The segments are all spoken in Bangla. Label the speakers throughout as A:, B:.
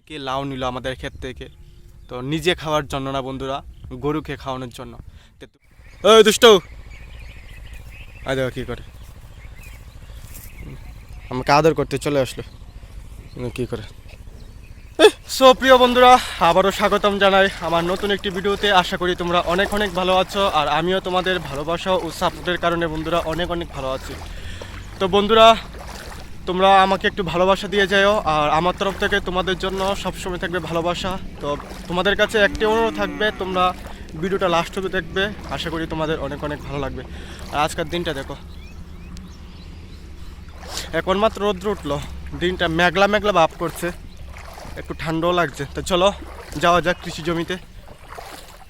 A: কে লাউ নিল আমাদের ক্ষেত থেকে, তো নিজে খাওয়ার জন্য না বন্ধুরা, গরুকে খাওয়ানোর জন্য। ওই দুষ্ট, আয় দেখো কী করে, আমাকে আদর করতে চলে আসলো, কী করে। সো প্রিয় বন্ধুরা, আবারও স্বাগতম জানাই আমার নতুন একটি ভিডিওতে। আশা করি তোমরা অনেক অনেক ভালো আছো, আর আমিও তোমাদের ভালোবাসা ও সাপোর্টের কারণে বন্ধুরা অনেক অনেক ভালো আছি। তো বন্ধুরা, তোমরা আমাকে একটু ভালোবাসা দিয়ে যাও, আর আমার তরফ থেকে তোমাদের জন্য সবসময় থাকবে ভালোবাসা। তো তোমাদের কাছে একটি অনুরোধ থাকবে, তোমরা ভিডিওটা লাস্ট অবধি দেখবে, আশা করি তোমাদের অনেক অনেক ভালো লাগবে। আর আজকের দিনটা দেখো, এখন মাত্র রোদ্র উঠলো, দিনটা মেঘলা মেঘলা ভাব করছে, একটু ঠান্ডাও লাগছে। তো চলো যাওয়া যাক কৃষি জমিতে।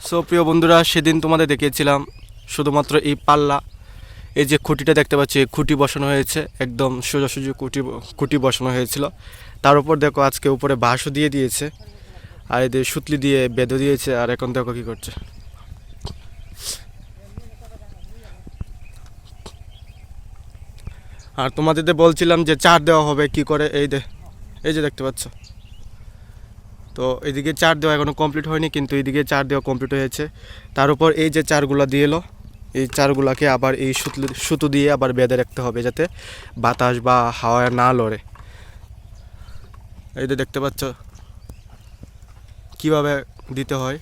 A: সো প্রিয় বন্ধুরা, সেদিন তোমাদের দেখিয়েছিলাম শুধুমাত্র এই পাল্লা, এই যে খুঁটিটা দেখতে পাচ্ছি, খুঁটি বসানো হয়েছে, একদম সোজাসুজি খুঁটি বসানো হয়েছিল। তার উপর দেখো আজকে উপরে বাঁশও দিয়ে দিয়েছে, আর এদের সুতলি দিয়ে বেঁধে দিয়েছে। আর এখন দেখো কী করছে। আর তোমাদের বলছিলাম যে চার দেওয়া হবে কি করে, এই যে দেখতে পাচ্ছ। তো এদিকে চার দেওয়া এখনও কমপ্লিট হয়নি, কিন্তু এইদিকে চার দেওয়া কমপ্লিট হয়েছে। তার উপর এই যে চারগুলা দিয়ে এলো, এই চারগুলাকে আবার এই সুতো দিয়ে আবার বেঁধে রাখতে হবে, যাতে বাতাস বা হাওয়া না লড়ে। এই যে দেখতে পাচ্ছ কিভাবে দিতে হয়।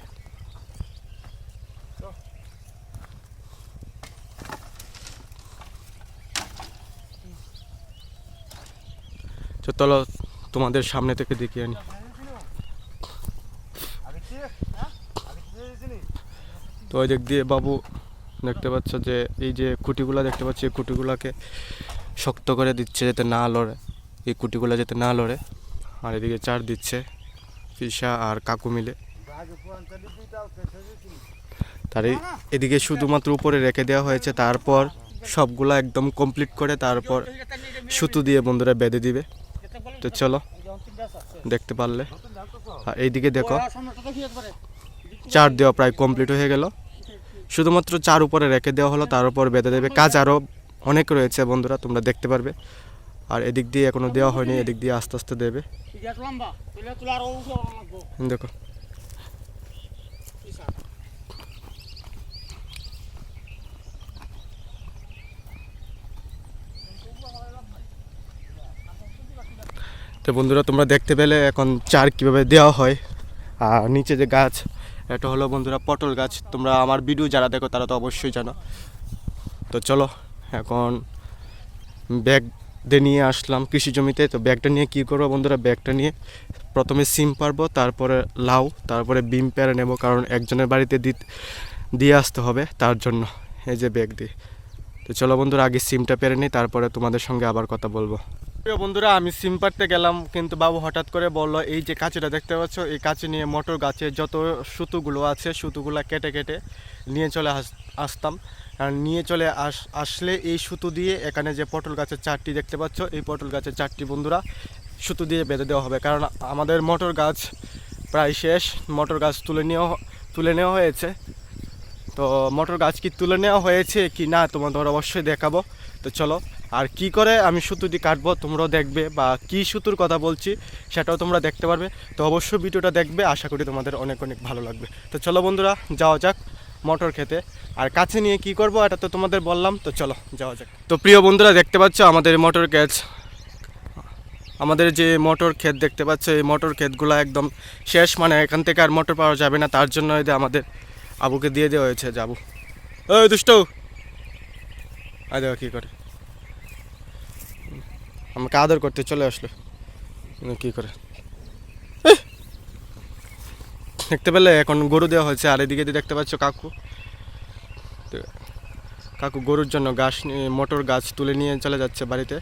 A: চলো তোমাদের সামনে থেকে দেখিয়ে আনি। তো ওই দিক দিয়ে বাবু দেখতে পাচ্ছ যে এই যে খুঁটিগুলা দেখতে পাচ্ছি, এই খুঁটিগুলাকে শক্ত করে দিচ্ছে যাতে না লড়ে, এই খুঁটিগুলো যাতে না লড়ে। আর এদিকে চার দিচ্ছে পিসা আর কাকু মিলে। তার এদিকে শুধুমাত্র উপরে রেখে দেওয়া হয়েছে, তারপর সবগুলা একদম কমপ্লিট করে তারপর সুতো দিয়ে বন্ধুরা বেঁধে দিবে। তো চলো দেখতে পারলে। আর এইদিকে দেখো চার দেওয়া প্রায় কমপ্লিট হয়ে গেল, শুধুমাত্র চার উপরে রেখে দেওয়া হলো, তার উপর বেঁধে দেবে। কাজ আরও অনেক রয়েছে বন্ধুরা, তোমরা দেখতে পারবে। আর এদিক দিয়ে এখনো দেওয়া হয়নি, এদিক দিয়ে আস্তে আস্তে দেবে। দেখো তো বন্ধুরা, তোমরা দেখতে পেলে এখন চার কীভাবে দেওয়া হয়। আর নিচে যে গাছ, এটা হলো বন্ধুরা পটল গাছ। তোমরা আমার ভিডিও যারা দেখো তারা তো অবশ্যই জানো। তো চলো এখন ব্যাগ দিয়ে নিয়ে আসলাম কৃষি জমিতে। তো ব্যাগটা নিয়ে কী করবো বন্ধুরা, ব্যাগটা নিয়ে প্রথমে সিম পারবো, তারপরে লাউ, তারপরে বিম পেরে নেব, কারণ একজনের বাড়িতে দিয়ে আসতে হবে, তার জন্য এই যে ব্যাগ দিয়ে। তো চলো বন্ধুরা, আগে সিমটা পেরে নিই, তারপরে তোমাদের সঙ্গে আবার কথা বলবো। প্রিয় বন্ধুরা, আমি সিম পাড়তে গেলাম, কিন্তু বাবু হঠাৎ করে বললো এই যে কাঁচিটা দেখতে পাচ্ছ, এই কাঁচি নিয়ে মটর গাছে যত সুতোগুলো আছে সুতোগুলো কেটে কেটে নিয়ে চলে আসতাম। আর নিয়ে চলে আসলে এই সুতো দিয়ে এখানে যে পটল গাছের চারটি দেখতে পাচ্ছ, এই পটল গাছের চারটি বন্ধুরা সুতো দিয়ে বেঁধে দেওয়া হবে, কারণ আমাদের মটর গাছ প্রায় শেষ। মটর গাছ তুলে নেওয়া হয়েছে। তো মটর গাছ কি তুলে নেওয়া হয়েছে কি না তোমাদের অবশ্যই দেখাবো। তো চলো, আর কি করে আমি সুতোটি কাটবো তোমরাও দেখবে, বা কি সুতোর কথা বলছি সেটাও তোমরা দেখতে পারবে। তো অবশ্যই ভিডিওটা দেখবে, আশা করি তোমাদের অনেক অনেক ভালো লাগবে। তো চলো বন্ধুরা, যাওয়া যাক মটর খেতে। আর কাছে নিয়ে কি করব এটা তো তোমাদের বললাম। তো চলো যাওয়া যাক। তো প্রিয় বন্ধুরা, দেখতে পাচ্ছ আমাদের মটর গাছ, আমাদের যে মটর ক্ষেত দেখতে পাচ্ছ, এই মটর ক্ষেতগুলো একদম শেষ, মানে এখান থেকে আর মটর পাওয়া যাবে না। তার জন্য আমাদের আবুকে দিয়ে দেওয়া হয়েছে। যাবো ওই দুষ্ট, আয় দেখো কী করে, আমাকে আদর করতে চলে আসলো, কী করে। দেখতে পেলে এখন গরু দেওয়া হয়েছে। আর এদিকে দেখতে পাচ্ছ কাকু গরুর জন্য মটর গাছ তুলে নিয়ে চলে যাচ্ছে বাড়িতে,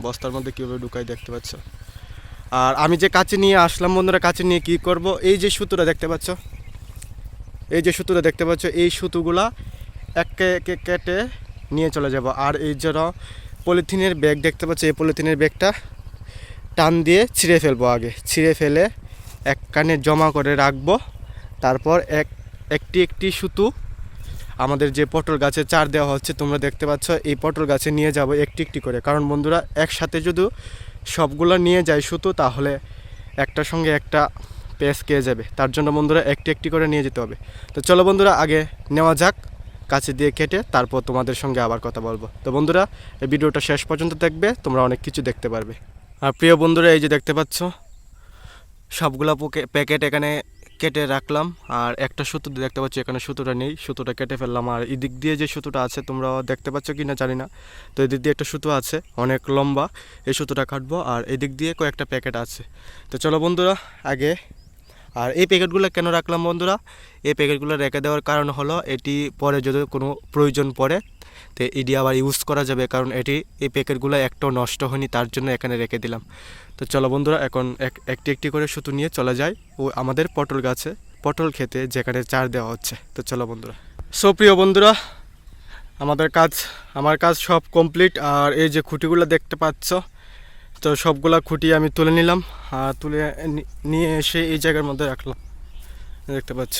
A: বস্তার মধ্যে কীভাবে ঢুকাই দেখতে পাচ্ছ। আর আমি যে কাছে নিয়ে আসলাম বন্ধুরা, কাছে নিয়ে কি করব, এই যে সুতোটা দেখতে পাচ্ছ, এই সুতোগুলা একে একে কেটে নিয়ে চলে যাব। আর এই জন্য পলিথিনের ব্যাগ দেখতে পাচ্ছ, এই পলিথিনের ব্যাগটা টান দিয়ে ছিঁড়ে ফেলবো, আগে ছিঁড়ে ফেলে এক কানে জমা করে রাখবো। তারপর একটি একটি সুতো আমাদের যে পটল গাছে চার দেওয়া হচ্ছে তোমরা দেখতে পাচ্ছ, এই পটল গাছে নিয়ে যাব একটি একটি করে। কারণ বন্ধুরা, একসাথে যদি সবগুলো নিয়ে যায় সুতো, তাহলে একটার সঙ্গে একটা পেঁয়াজ খেয়ে যাবে, তার জন্য বন্ধুরা একটি একটি করে নিয়ে যেতে হবে। তো চলো বন্ধুরা আগে নেওয়া যাক, কাছে দিয়ে কেটে তারপর তোমাদের সঙ্গে আবার কথা বলবো। তো বন্ধুরা এই ভিডিওটা শেষ পর্যন্ত দেখবে, তোমরা অনেক কিছু দেখতে পারবে। আর প্রিয় বন্ধুরা এই যে দেখতে পাচ্ছ সবগুলা প্যাকেট এখানে কেটে রাখলাম। আর একটা সুতো দেখতে পাচ্ছ এখানে সুতোটা নেই, সুতোটা কেটে ফেললাম। আর এদিক দিয়ে যে সুতোটা আছে তোমরা দেখতে পাচ্ছ কি না জানি না, তো এদিক দিয়ে একটা সুতো আছে অনেক লম্বা, এই সুতোটা কাটবো। আর এদিক দিয়ে কয়েকটা প্যাকেট আছে। তো চলো বন্ধুরা আগে, আর এই প্যাকেটগুলো কেন রাখলাম বন্ধুরা, এই প্যাকেটগুলো রেখে দেওয়ার কারণ হলো এটি পরে যদি কোনো প্রয়োজন পড়ে তো এটি আবার ইউজ করা যাবে, কারণ এই প্যাকেটগুলো একটাও নষ্ট হয়নি, তার জন্য এখানে রেখে দিলাম। তো চলো বন্ধুরা এখন একটি একটি করে সুতো নিয়ে চলে যাই ও আমাদের পটল গাছে পটল খেতে, যেখানে চার দেওয়া হচ্ছে। তো চলো বন্ধুরা, সো প্রিয় বন্ধুরা আমার কাজ সব কমপ্লিট। আর এই যে খুঁটিগুলো দেখতে পাচ্ছ, তো সবগুলা খুঁটি আমি তুলে নিলাম, আর তুলে নিয়ে এসে এই জায়গার মধ্যে রাখলাম, দেখতে পাচ্ছ।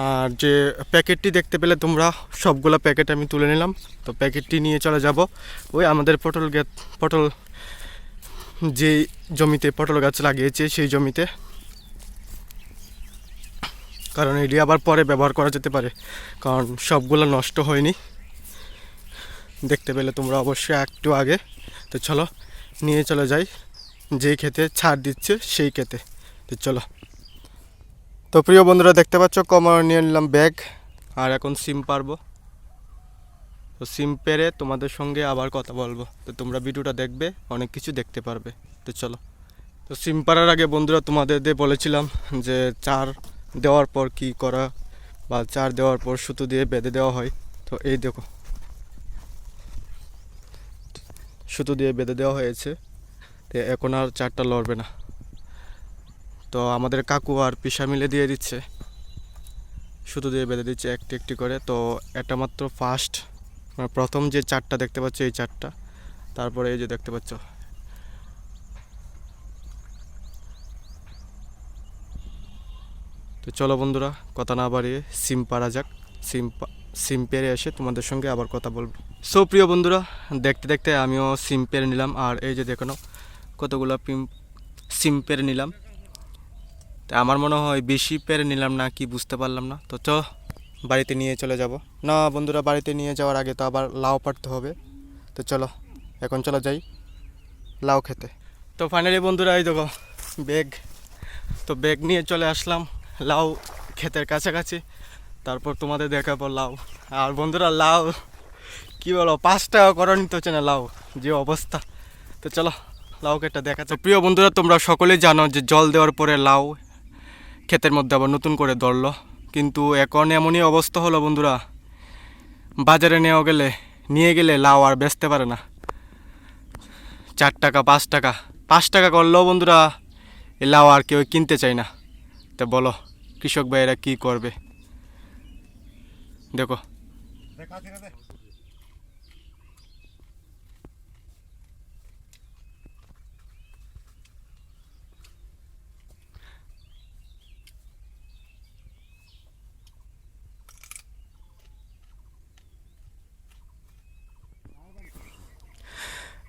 A: আর যে প্যাকেটটি দেখতে পেলে তোমরা, সবগুলা প্যাকেট আমি তুলে নিলাম। তো প্যাকেটটি নিয়ে চলে যাব ওই আমাদের পটল যে জমিতে পটল গাছ লাগিয়েছে সেই জমিতে, কারণ এটি আবার পরে ব্যবহার করা যেতে পারে, কারণ সবগুলো নষ্ট হয়নি দেখতে পেলে তোমরা অবশ্যই একটু আগে। তো চলো নিয়ে চলে যাই যেই ক্ষেতে ছাড় দিচ্ছে সেই ক্ষেতে। তো চলো। তো প্রিয় বন্ধুরা দেখতে পাচ্ছ কমার নিয়ে নিলাম ব্যাগ, আর এখন সিম পারবো। তো সিম পেরে তোমাদের সঙ্গে আবার কথা বলবো। তো তোমরা ভিডিওটা দেখবে, অনেক কিছু দেখতে পারবে। তো চলো। তো সিম পাড়ার আগে বন্ধুরা তোমাদের বলেছিলাম যে চার দেওয়ার পর কি করা, বা চার দেওয়ার পর সুতো দিয়ে বেঁধে দেওয়া হয়। তো এই দেখো সুতো দিয়ে বেঁধে দেওয়া হয়েছে, তো এখন আর চারটা লড়বে না। তো আমাদের কাকু আর পিসা মিলে দিয়ে দিচ্ছে, সুতো দিয়ে বেঁধে দিচ্ছে একটি একটি করে। তো এটা মাত্র ফার্স্ট, মানে প্রথম যে চারটা দেখতে পাচ্ছ এই চারটা, তারপরে এই যে দেখতে পাচ্ছ। তো চলো বন্ধুরা কথা না বাড়িয়ে সিম পাড়া যাক, সিম পেরে এসে তোমাদের সঙ্গে আবার কথা বলবো। সো প্রিয় বন্ধুরা দেখতে দেখতে আমিও সিম পেরে নিলাম, আর এই যে দেখো কতগুলো সিম পেরে নিলাম। তা আমার মনে হয় বেশি পেরে নিলাম না কি বুঝতে পারলাম না। তো বাড়িতে নিয়ে চলে যাব না বন্ধুরা, বাড়িতে নিয়ে যাওয়ার আগে তো আবার লাউ পাড়তে হবে। তো চলো এখন চলে যাই লাউ খেতে। তো ফাইনালি বন্ধুরা এই দেখো ব্যাগ, তো ব্যাগ নিয়ে চলে আসলাম লাউ ক্ষেতের কাছাকাছি। তারপর তোমাদের দেখাবো লাউ। আর বন্ধুরা লাউ কি বলো, 5 টাকা করে নিতে হচ্ছে না লাউ, যে অবস্থা। তো চলো লাউ ক্ষেতটা দেখাচ্ছি। প্রিয় বন্ধুরা তোমরা সকলেই জানো যে জল দেওয়ার পরে লাউ ক্ষেতের মধ্যে আবার নতুন করে ধরলো, কিন্তু এখন এমনই অবস্থা হলো বন্ধুরা, বাজারে নিয়ে গেলে লাউ আর বেচতে পারে না। 4 টাকা 5 টাকা করলেও বন্ধুরা এই লাউ আর কেউ কিনতে চায় না। তো বলো কৃষক ভাইয়েরা কি করবে, দেখো।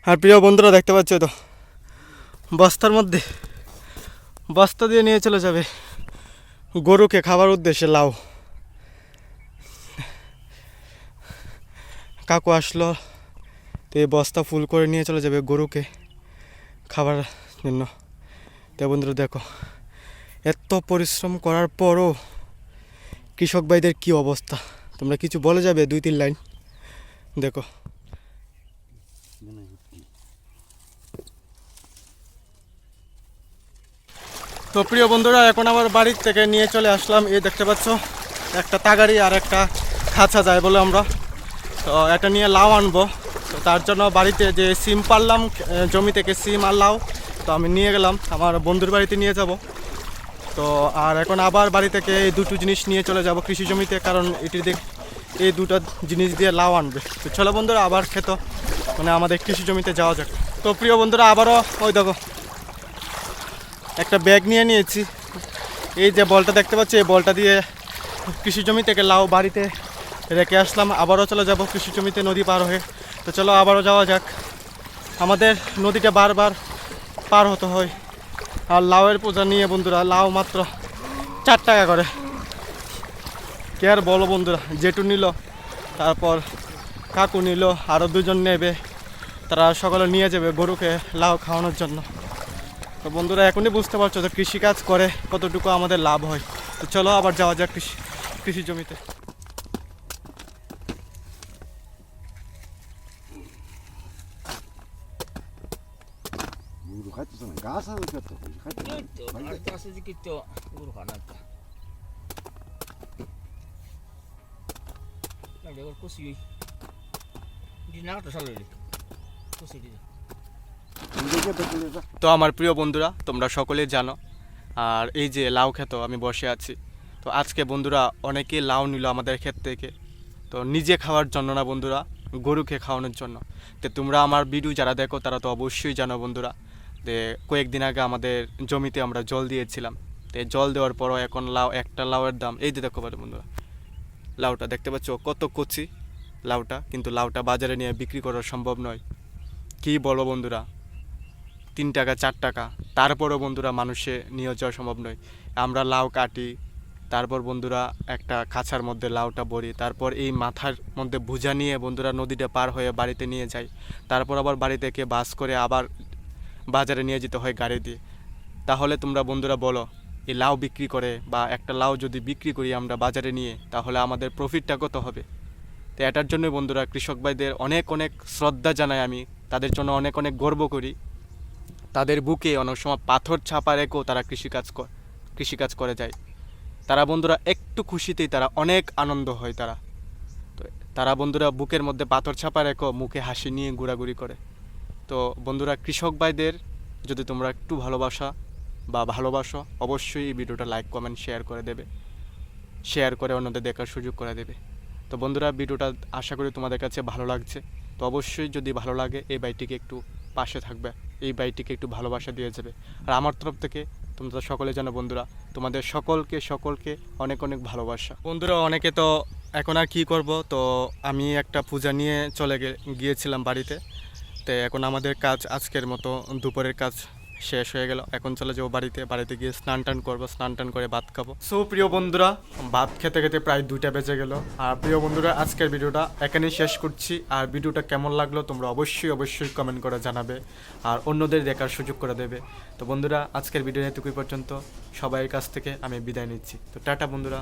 A: আর প্রিয় বন্ধুরা দেখতে পাচ্ছ তো বস্তার মধ্যে, বস্তা দিয়ে নিয়ে চলে যাবে গরুকে খাবার উদ্দেশ্যে লাউ। কাকু আসলো, তো এই বস্তা ফুল করে নিয়ে চলে যাবে গরুকে খাবার জন্য। তো বন্ধুরা দেখো এত পরিশ্রম করার পরও কৃষক ভাইদের কি অবস্থা, তোমরা কিছু বলে যাবে 2-3 লাইন দেখো। তো প্রিয় বন্ধুরা এখন আমার বাড়ির থেকে নিয়ে চলে আসলাম, এই দেখতে পাচ্ছ একটা তাগাড়ি আর একটা খাঁচা যায় বলে আমরা। তো এটা নিয়ে লাউ আনবো, তো তার জন্য বাড়িতে যে সিম পারলাম জমি থেকে সিম আর লাউ, তো আমি নিয়ে গেলাম আমার বন্ধুর বাড়িতে নিয়ে যাব। তো আর এখন আবার বাড়ি থেকে এই দুটো জিনিস নিয়ে চলে যাব কৃষি জমিতে, কারণ এই দুটো জিনিস দিয়ে লাউ আনবে। তো চলো বন্ধুরা আবার মানে আমাদের কৃষি জমিতে যাওয়া যাক। তো প্রিয় বন্ধুরা আবারও ওই দেখো একটা ব্যাগ নিয়ে নিয়েছি, এই যে বলটা দেখতে পাচ্ছি এই বলটা দিয়ে কৃষি জমি থেকে লাউ বাড়িতে রেখে আসলাম। আবারও চলে যাব কৃষি জমিতে নদী পার হয়ে। তো চলো আবারও যাওয়া যাক, আমাদের নদীটা বারবার পার হতে হয়, আর লাউয়ের পূজা নিয়ে বন্ধুরা, লাউ মাত্র 4 টাকা করে। কে আর বলো বন্ধুরা, জেঠু নিল, তারপর কাকু নিল, আরও 2জন নেবে, তারা সকলে নিয়ে যাবে গরুকে লাউ খাওয়ানোর জন্য। তো বন্ধুরা এখনই বুঝতে পারছো যে কৃষিকাজ করে কতটুকু আমাদের লাভ হয়। তো চলো আবার যাওয়া যাক কৃষি জমিতে।
B: 우리 같이 있으면 가사는 겼다. 우리 같이.
C: 가스 지키죠. 우로 가나까. 나 내가 코스 이. 이 나가다 살래. 코스 이.
B: 이게 더
A: তো আমার প্রিয় বন্ধুরা, তোমরা সকলেই জানো, আর এই যে লাউ ক্ষেত আমি বসে আছি। তো আজকে বন্ধুরা অনেকেই লাউ নিল আমাদের ক্ষেত থেকে। তো নিজে খাওয়ার জন্য না বন্ধুরা, গরুকে খাওয়ানোর জন্য। তো তোমরা আমার ভিডিও যারা দেখো তারা তো অবশ্যই জানো বন্ধুরা, যে কয়েকদিন আগে আমাদের জমিতে আমরা জল দিয়েছিলাম। তো জল দেওয়ার পরও এখন একটা লাউয়ের দাম, এই যে দেখো বন্ধুরা, লাউটা দেখতে পাচ্ছ কত কচি লাউটা, কিন্তু লাউটা বাজারে নিয়ে বিক্রি করা সম্ভব নয়। কী বলো বন্ধুরা, 3 টাকা 4 টাকা, তারপরও বন্ধুরা মানুষে নিয়ে যাওয়া সম্ভব নয়। আমরা লাউ কাটি, তারপর বন্ধুরা একটা খাঁচার মধ্যে লাউটা ভরি, তারপর এই মাথার মধ্যে বোঝা নিয়ে বন্ধুরা নদীটা পার হয়ে বাড়িতে নিয়ে যাই, তারপর আবার বাড়ি থেকে বাস করে আবার বাজারে নিয়ে যেতে হয় গাড়ি দিয়ে। তাহলে তোমরা বন্ধুরা বলো, এই লাউ বিক্রি করে বা একটা লাউ যদি বিক্রি করি আমরা বাজারে নিয়ে, তাহলে আমাদের প্রফিটটা কত হবে? তো এটার জন্য বন্ধুরা কৃষক ভাইদের অনেক অনেক শ্রদ্ধা জানাই আমি, তাদের জন্য অনেক অনেক গর্ব করি। তাদের বুকে অনেক সময় পাথর চাপা রেখেও তারা কৃষিকাজ করে যায়। তারা বন্ধুরা একটু খুশিতেই তারা অনেক আনন্দ হয়। তো তারা বন্ধুরা বুকের মধ্যে পাথর চাপা রেখেও মুখে হাসি নিয়ে ঘোরাঘুরি করে। তো বন্ধুরা কৃষক ভাইদের যদি তোমরা একটু ভালোবাসো, অবশ্যই এই ভিডিওটা লাইক কমেন্ট শেয়ার করে অন্যদের দেখার সুযোগ করে দেবে। তো বন্ধুরা ভিডিওটা আশা করি তোমাদের কাছে ভালো লাগছে। তো অবশ্যই যদি ভালো লাগে এই ভাইটিকে একটু পাশে থাকবে, এই ভাইটিকে একটু ভালোবাসা দিয়ে যাবে। আর আমার তরফ থেকে তোমরা সকলে জানো বন্ধুরা, তোমাদের সকলকে অনেক অনেক ভালোবাসা। বন্ধুরা অনেকে তো এখন আর কী করব, তো আমি একটা পূজা নিয়ে চলে গিয়েছিলাম বাড়িতে। তো এখন আমাদের কাজ আজকের মতো দুপুরের কাজ শেষ হয়ে গেল। এখন চলে যাবো বাড়িতে গিয়ে স্নান টান করে ভাত খাবো। সো প্রিয় বন্ধুরা, ভাত খেতে প্রায় 2টা বেজে গেল। আর প্রিয় বন্ধুরা আজকের ভিডিওটা এখানেই শেষ করছি। আর ভিডিওটা কেমন লাগলো তোমরা অবশ্যই কমেন্ট করে জানাবে, আর অন্যদের দেখার সুযোগ করে দেবে। তো বন্ধুরা আজকের ভিডিও এতটুকুই পর্যন্ত, সবাইয়ের কাছ থেকে আমি বিদায় নিচ্ছি। তো টাটা বন্ধুরা।